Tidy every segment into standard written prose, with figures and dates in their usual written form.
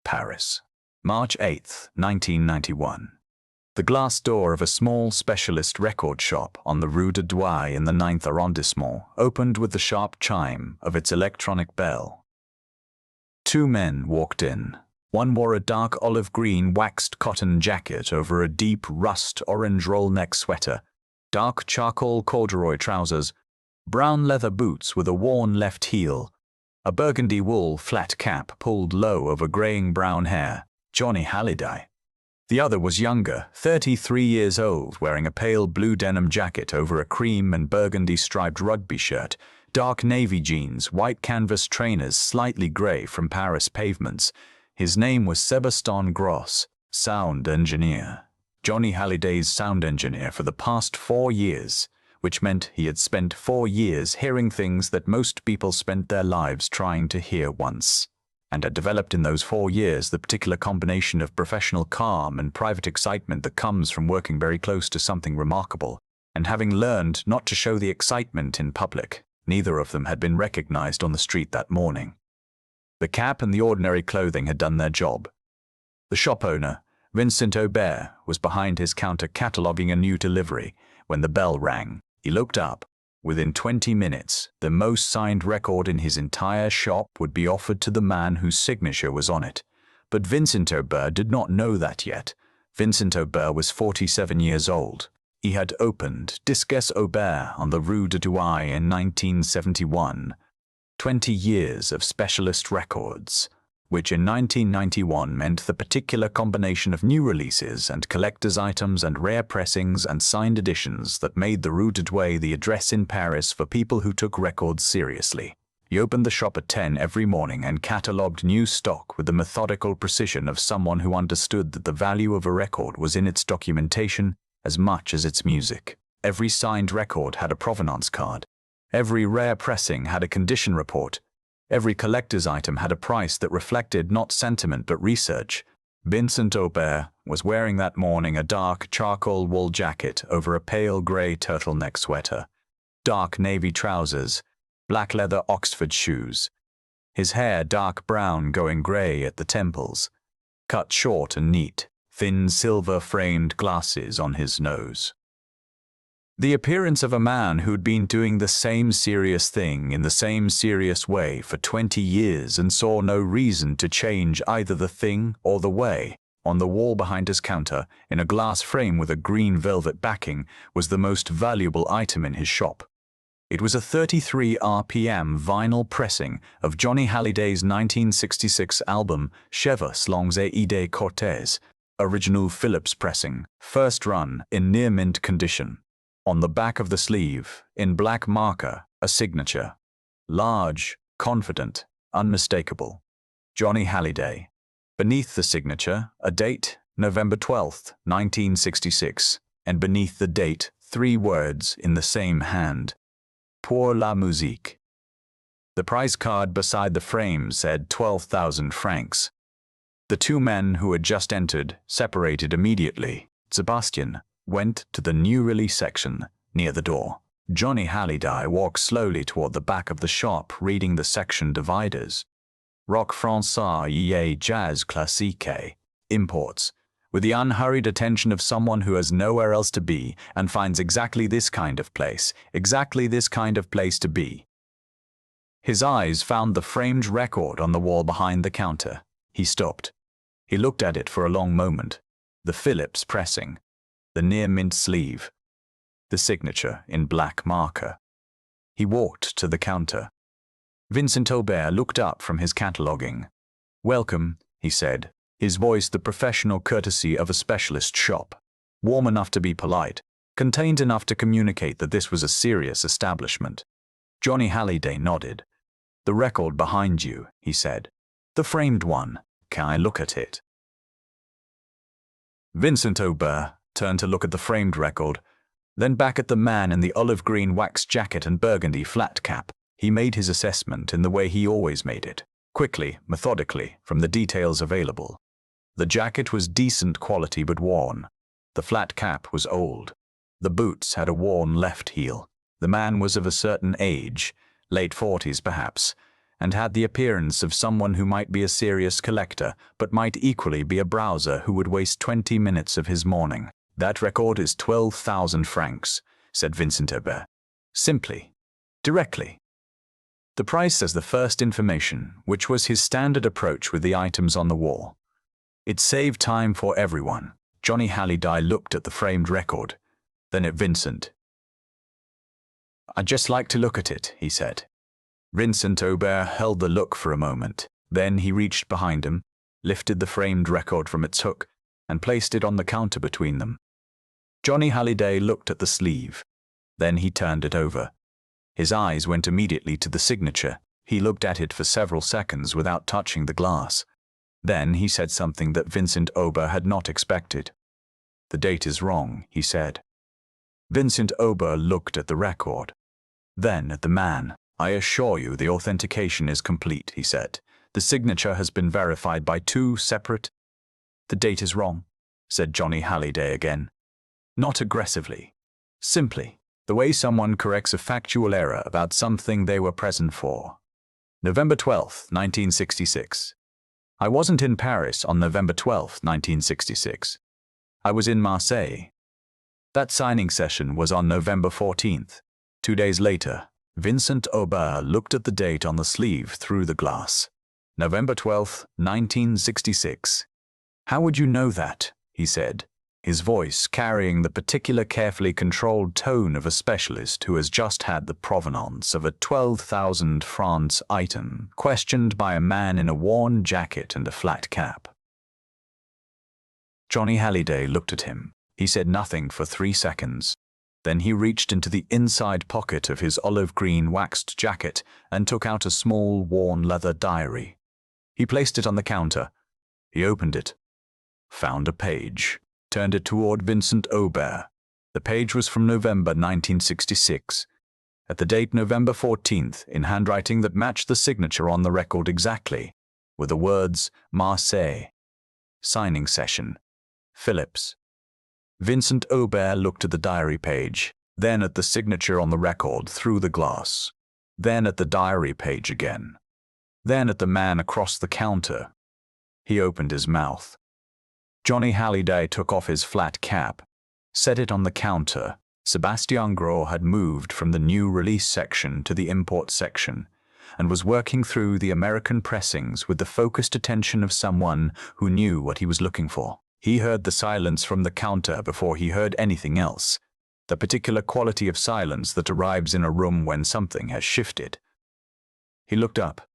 Paris. March 8, 1991. The glass door of a small specialist record shop on the Rue de Douai in the 9th arrondissement opened with the sharp chime of its electronic bell. Two men walked in. One wore a dark olive-green waxed cotton jacket over a deep rust-orange roll-neck sweater, dark charcoal corduroy trousers, brown leather boots with a worn left heel, a burgundy wool flat cap pulled low over graying brown hair. Johnny Hallyday. The other was younger, 33 years old, wearing a pale blue denim jacket over a cream and burgundy striped rugby shirt, dark navy jeans, white canvas trainers slightly gray from Paris pavements. His name was Sébastien Gros, sound engineer. Johnny Halliday's sound engineer for the past 4 years, which meant he had spent 4 years hearing things that most people spent their lives trying to hear once, and had developed in those 4 years the particular combination of professional calm and private excitement that comes from working very close to something remarkable, and having learned not to show the excitement in public. Neither of them had been recognized on the street that morning. The cap and the ordinary clothing had done their job. The shop owner, Vincent Aubert, was behind his counter cataloguing a new delivery when the bell rang. He looked up. Within 20 minutes, the most signed record in his entire shop would be offered to the man whose signature was on it. But Vincent Aubert did not know that yet. Vincent Aubert was 47 years old. He had opened Disques Aubert on the Rue de Douai in 1971. 20 years of specialist records, which in 1991 meant the particular combination of new releases and collector's items and rare pressings and signed editions that made the Rue de Douai the address in Paris for people who took records seriously. He opened the shop at 10 every morning and catalogued new stock with the methodical precision of someone who understood that the value of a record was in its documentation as much as its music. Every signed record had a provenance card. Every rare pressing had a condition report. Every collector's item had a price that reflected not sentiment but research. Vincent Aubert was wearing that morning a dark charcoal wool jacket over a pale grey turtleneck sweater, dark navy trousers, black leather Oxford shoes, his hair dark brown going grey at the temples, cut short and neat, thin silver-framed glasses on his nose. The appearance of a man who'd been doing the same serious thing in the same serious way for 20 years and saw no reason to change either the thing or the way. On the wall behind his counter, in a glass frame with a green velvet backing, was the most valuable item in his shop. It was a 33 RPM vinyl pressing of Johnny Halliday's 1966 album Cheveux Longs et Idées Cortées, original Phillips pressing, first run, in near-mint condition. On the back of the sleeve, in black marker, a signature. Large, confident, unmistakable. Johnny Hallyday. Beneath the signature, a date, November 12, 1966, and beneath the date, 3 words in the same hand. Pour la musique. The price card beside the frame said 12,000 francs. The two men who had just entered separated immediately. Sebastian went to the new release section near the door. Johnny Hallyday walked slowly toward the back of the shop, reading the section dividers. Rock français et jazz classique, imports, with the unhurried attention of someone who has nowhere else to be and finds exactly this kind of place to be. His eyes found the framed record on the wall behind the counter. He stopped. He looked at it for a long moment. The Phillips pressing, the near-mint sleeve, the signature in black marker. He walked to the counter. Vincent Aubert looked up from his cataloguing. "Welcome," he said, his voice the professional courtesy of a specialist shop. Warm enough to be polite, contained enough to communicate that this was a serious establishment. Johnny Hallyday nodded. "The record behind you," he said. "The framed one. Can I look at it?" Vincent Aubert turned to look at the framed record, then back at the man in the olive-green waxed jacket and burgundy flat cap. He made his assessment in the way he always made it, quickly, methodically, from the details available. The jacket was decent quality but worn. The flat cap was old. The boots had a worn left heel. The man was of a certain age, late 40s perhaps, and had the appearance of someone who might be a serious collector, but might equally be a browser who would waste 20 minutes of his morning. "That record is 12,000 francs, said Vincent Aubert. Simply, directly. The price as the first information, which was his standard approach with the items on the wall. It saved time for everyone. Johnny Hallyday looked at the framed record, then at Vincent. "I'd just like to look at it," he said. Vincent Aubert held the look for a moment. Then he reached behind him, lifted the framed record from its hook, and placed it on the counter between them. Johnny Hallyday looked at the sleeve. Then he turned it over. His eyes went immediately to the signature. He looked at it for several seconds without touching the glass. Then he said something that Vincent Aubert had not expected. "The date is wrong," he said. Vincent Aubert looked at the record, then at the man. "I assure you the authentication is complete," he said. "The signature has been verified by 2 separate—" "The date is wrong," said Johnny Hallyday again. Not aggressively. Simply, the way someone corrects a factual error about something they were present for. November 12, 1966. I wasn't in Paris on November 12, 1966. I was in Marseille. That signing session was on November 14th. 2 days later, Vincent Aubert looked at the date on the sleeve through the glass. November 12, 1966. "How would you know that?" he said, his voice carrying the particular carefully controlled tone of a specialist who has just had the provenance of a 12,000 francs item questioned by a man in a worn jacket and a flat cap. Johnny Hallyday looked at him. He said nothing for 3 seconds. Then he reached into the inside pocket of his olive-green waxed jacket and took out a small, worn leather diary. He placed it on the counter. He opened it, found a page, turned it toward Vincent Aubert. The page was from November 1966, at the date November 14th, in handwriting that matched the signature on the record exactly, with the words Marseille. Signing session. Phillips. Vincent Aubert looked at the diary page, then at the signature on the record through the glass, then at the diary page again, then at the man across the counter. He opened his mouth. Johnny Hallyday took off his flat cap, set it on the counter. Sebastien Gros had moved from the new release section to the import section and was working through the American pressings with the focused attention of someone who knew what he was looking for. He heard the silence from the counter before he heard anything else, the particular quality of silence that arrives in a room when something has shifted. He looked up.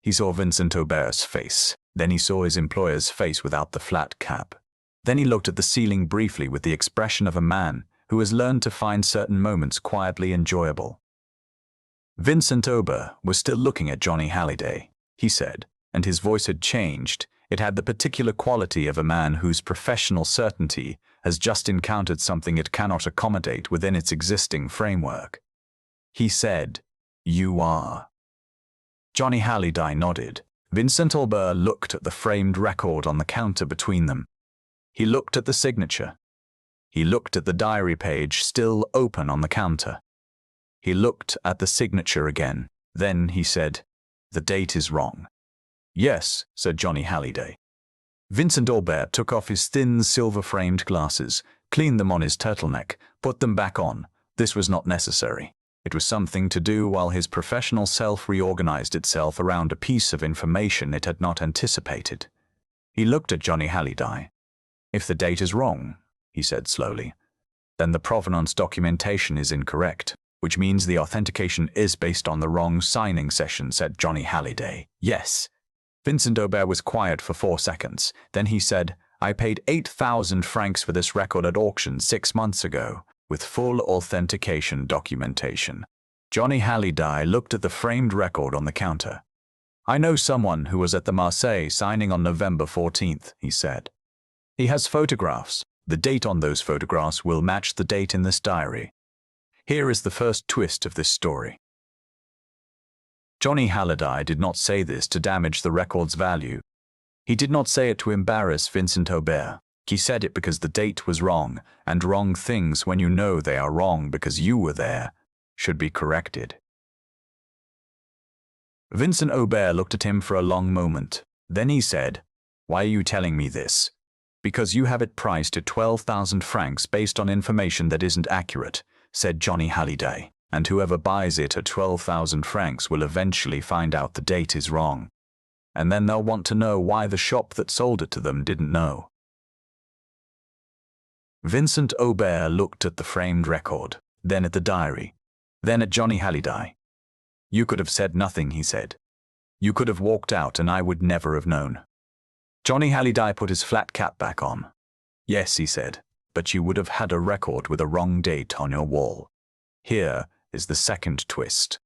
He saw Vincent Aubert's face. Then he saw his employer's face without the flat cap. Then he looked at the ceiling briefly with the expression of a man who has learned to find certain moments quietly enjoyable. Vincent Aubert was still looking at Johnny Hallyday, he said, and his voice had changed. It had the particular quality of a man whose professional certainty has just encountered something it cannot accommodate within its existing framework. He said, "You are." Johnny Hallyday nodded. Vincent Aubert looked at the framed record on the counter between them. He looked at the signature. He looked at the diary page still open on the counter. He looked at the signature again. Then he said, "The date is wrong." "Yes," said Johnny Hallyday. Vincent Aubert took off his thin silver-framed glasses, cleaned them on his turtleneck, put them back on. This was not necessary. It was something to do while his professional self reorganized itself around a piece of information it had not anticipated. He looked at Johnny Hallyday. "If the date is wrong," he said slowly, "then the provenance documentation is incorrect, which means the authentication is based on the wrong signing session," said Johnny Hallyday. "Yes." Vincent Aubert was quiet for 4 seconds. Then he said, "I paid 8,000 francs for this record at auction 6 months ago, with full authentication documentation." Johnny Hallyday looked at the framed record on the counter. "I know someone who was at the Marseille signing on November 14th, he said. "He has photographs. The date on those photographs will match the date in this diary. Here is the first twist of this story." Johnny Hallyday did not say this to damage the record's value. He did not say it to embarrass Vincent Aubert. He said it because the date was wrong, and wrong things, when you know they are wrong because you were there, should be corrected. Vincent Aubert looked at him for a long moment. Then he said, "Why are you telling me this?" "Because you have it priced at 12,000 francs based on information that isn't accurate," said Johnny Hallyday, "and whoever buys it at 12,000 francs will eventually find out the date is wrong. And then they'll want to know why the shop that sold it to them didn't know." Vincent Aubert looked at the framed record, then at the diary, then at Johnny Hallyday. "You could have said nothing," he said. "You could have walked out and I would never have known." Johnny Hallyday put his flat cap back on. "Yes," he said, "but you would have had a record with a wrong date on your wall. Here is the second twist."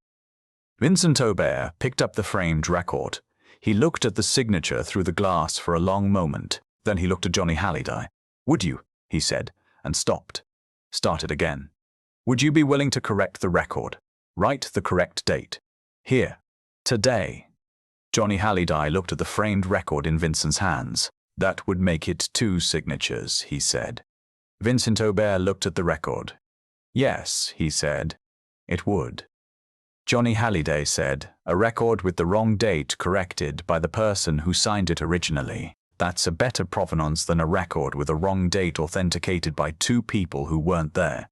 Vincent Aubert picked up the framed record. He looked at the signature through the glass for a long moment. Then he looked at Johnny Hallyday. "Would you?" he said, and stopped. Started again. "Would you be willing to correct the record? Write the correct date. Here. Today." Johnny Hallyday looked at the framed record in Vincent's hands. "That would make it 2 signatures," he said. Vincent Aubert looked at the record. "Yes," he said, "it would." Johnny Hallyday said, "A record with the wrong date corrected by the person who signed it originally. That's a better provenance than a record with a wrong date authenticated by 2 people who weren't there."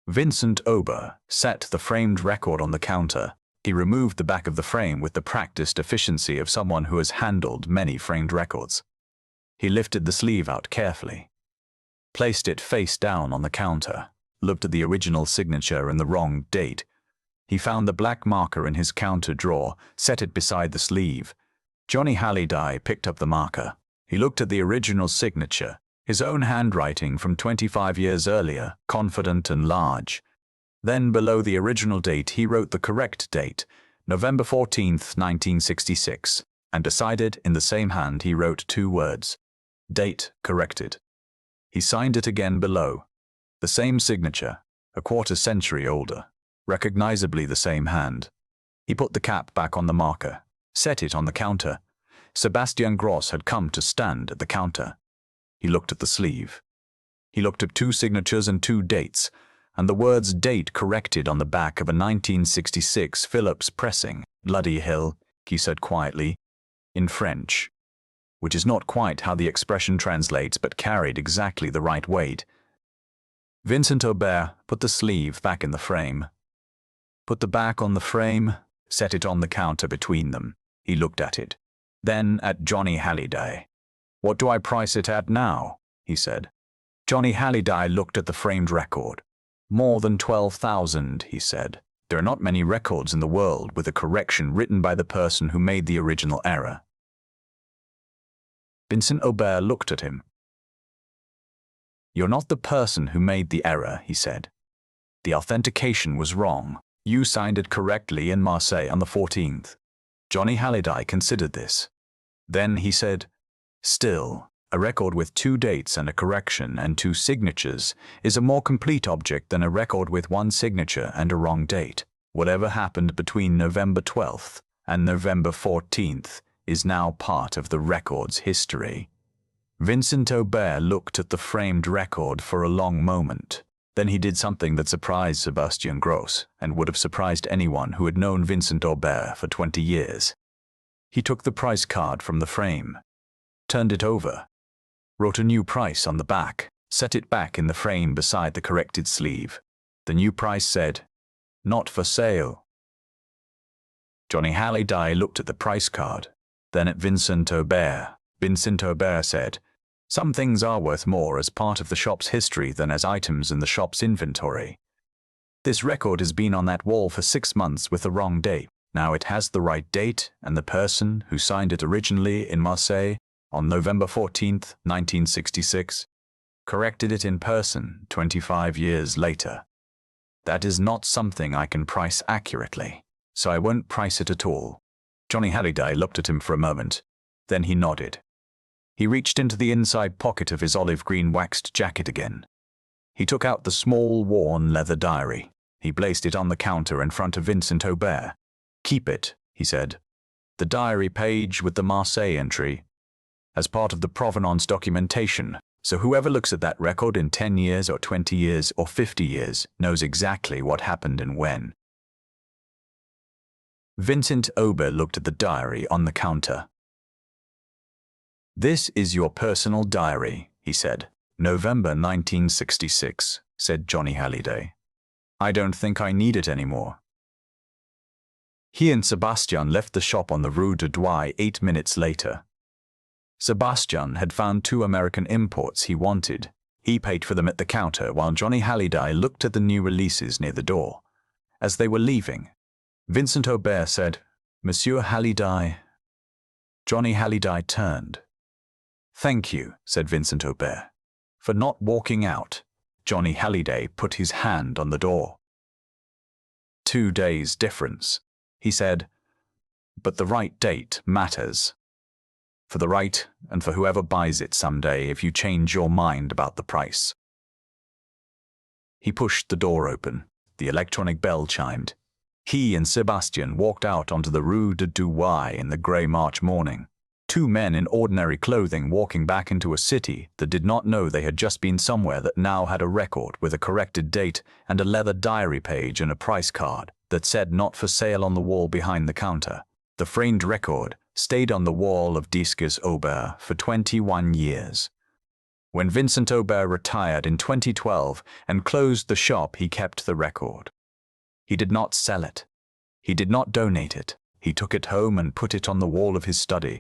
Vincent Aubert set the framed record on the counter. He removed the back of the frame with the practiced efficiency of someone who has handled many framed records. He lifted the sleeve out carefully, placed it face down on the counter, looked at the original signature and the wrong date. He found the black marker in his counter drawer, set it beside the sleeve. Johnny Hallyday picked up the marker. He looked at the original signature, his own handwriting from 25 years earlier, confident and large. Then below the original date he wrote the correct date, November 14th, 1966, and beside it in the same hand he wrote 2 words, "Date corrected." He signed it again below. The same signature, a quarter-century older, recognizably the same hand. He put the cap back on the marker, set it on the counter. Sebastian Gros had come to stand at the counter. He looked at the sleeve. He looked at 2 signatures and 2 dates, and the words "date" corrected on the back of a 1966 Phillips pressing. "Bloody hell," he said quietly, in French, which is not quite how the expression translates but carried exactly the right weight. Vincent Aubert put the sleeve back in the frame, put the back on the frame, set it on the counter between them. He looked at it, then at Johnny Hallyday. "What do I price it at now?" he said. Johnny Hallyday looked at the framed record. "More than 12,000, he said. "There are not many records in the world with a correction written by the person who made the original error." Vincent Aubert looked at him. "You're not the person who made the error," he said. "The authentication was wrong. You signed it correctly in Marseille on the 14th. Johnny Hallyday considered this. Then he said, "Still, a record with 2 dates and a correction and 2 signatures is a more complete object than a record with 1 signature and a wrong date. Whatever happened between November 12th and November 14th is now part of the record's history." Vincent Aubert looked at the framed record for a long moment. Then he did something that surprised Sebastian Gros and would have surprised anyone who had known Vincent Aubert for 20 years. He took the price card from the frame, turned it over, wrote a new price on the back, set it back in the frame beside the corrected sleeve. The new price said, "Not for sale." Johnny Hallyday looked at the price card, then at Vincent Aubert. Vincent Aubert said, "Some things are worth more as part of the shop's history than as items in the shop's inventory. This record has been on that wall for 6 months with the wrong date. Now it has the right date, and the person who signed it originally in Marseille on November 14th, 1966, corrected it in person 25 years later. That is not something I can price accurately, so I won't price it at all." Johnny Hallyday looked at him for a moment. Then he nodded. He reached into the inside pocket of his olive green waxed jacket again. He took out the small, worn leather diary. He placed it on the counter in front of Vincent Aubert. "Keep it," he said. "The diary page with the Marseille entry, as part of the provenance documentation, so whoever looks at that record in 10 years or 20 years or 50 years knows exactly what happened and when." Vincent Ober looked at the diary on the counter. "This is your personal diary," he said. "November 1966, said Johnny Hallyday. "I don't think I need it anymore." He and Sebastian left the shop on the Rue de Douai 8 minutes later. Sebastian had found 2 American imports he wanted. He paid for them at the counter while Johnny Hallyday looked at the new releases near the door. As they were leaving, Vincent Aubert said, "Monsieur Hallyday." Johnny Hallyday turned. "Thank you," said Vincent Aubert, "for not walking out." Johnny Hallyday put his hand on the door. "2 days difference," he said, "but the right date matters. For the right and for whoever buys it someday if you change your mind about the price." He pushed the door open. The electronic bell chimed. He and Sebastian walked out onto the Rue de Douai in the grey March morning. 2 men in ordinary clothing walking back into a city that did not know they had just been somewhere that now had a record with a corrected date and a leather diary page and a price card that said "not for sale" on the wall behind the counter. The framed record stayed on the wall of Disques Aubert for 21 years. When Vincent Aubert retired in 2012 and closed the shop, he kept the record. He did not sell it. He did not donate it. He took it home and put it on the wall of his study.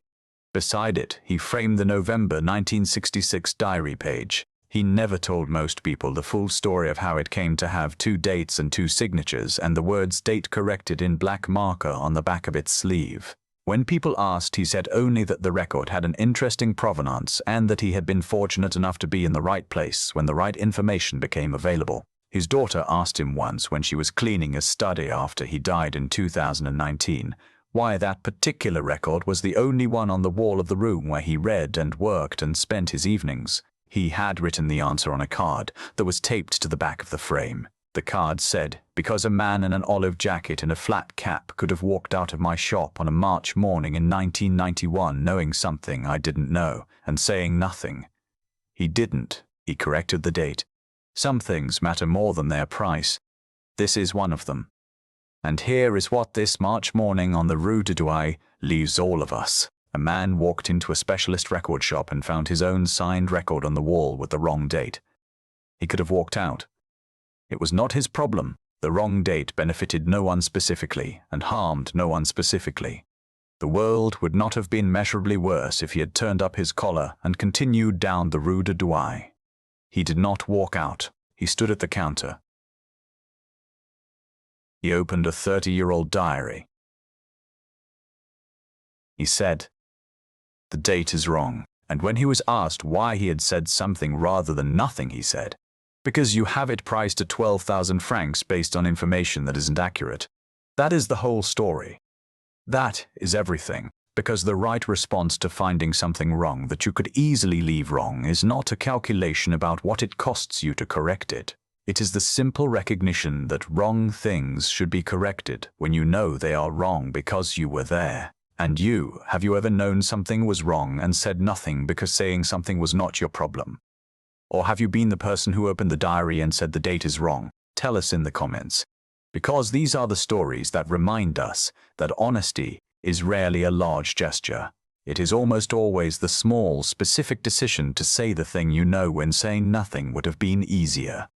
Beside it, he framed the November 1966 diary page. He never told most people the full story of how it came to have 2 dates and 2 signatures and the words "date" corrected in black marker on the back of its sleeve. When people asked, he said only that the record had an interesting provenance and that he had been fortunate enough to be in the right place when the right information became available. His daughter asked him once when she was cleaning his study after he died in 2019, why that particular record was the only one on the wall of the room where he read and worked and spent his evenings. He had written the answer on a card that was taped to the back of the frame. The card said, "Because a man in an olive jacket and a flat cap could have walked out of my shop on a March morning in 1991 knowing something I didn't know and saying nothing. He didn't." He corrected the date. Some things matter more than their price. This is one of them. And here is what this March morning on the Rue de Douai leaves all of us. A man walked into a specialist record shop and found his own signed record on the wall with the wrong date. He could have walked out. It was not his problem. The wrong date benefited no one specifically and harmed no one specifically. The world would not have been measurably worse if he had turned up his collar and continued down the Rue de Douai. He did not walk out. He stood at the counter. He opened a 30-year-old diary. He said, "The date is wrong." And when he was asked why he had said something rather than nothing, he said, "Because you have it priced at 12,000 francs based on information that isn't accurate." That is the whole story. That is everything. Because the right response to finding something wrong that you could easily leave wrong is not a calculation about what it costs you to correct it. It is the simple recognition that wrong things should be corrected when you know they are wrong because you were there. And have you ever known something was wrong and said nothing because saying something was not your problem? Or have you been the person who opened the diary and said the date is wrong? Tell us in the comments. Because these are the stories that remind us that honesty is rarely a large gesture. It is almost always the small, specific decision to say the thing you know when saying nothing would have been easier.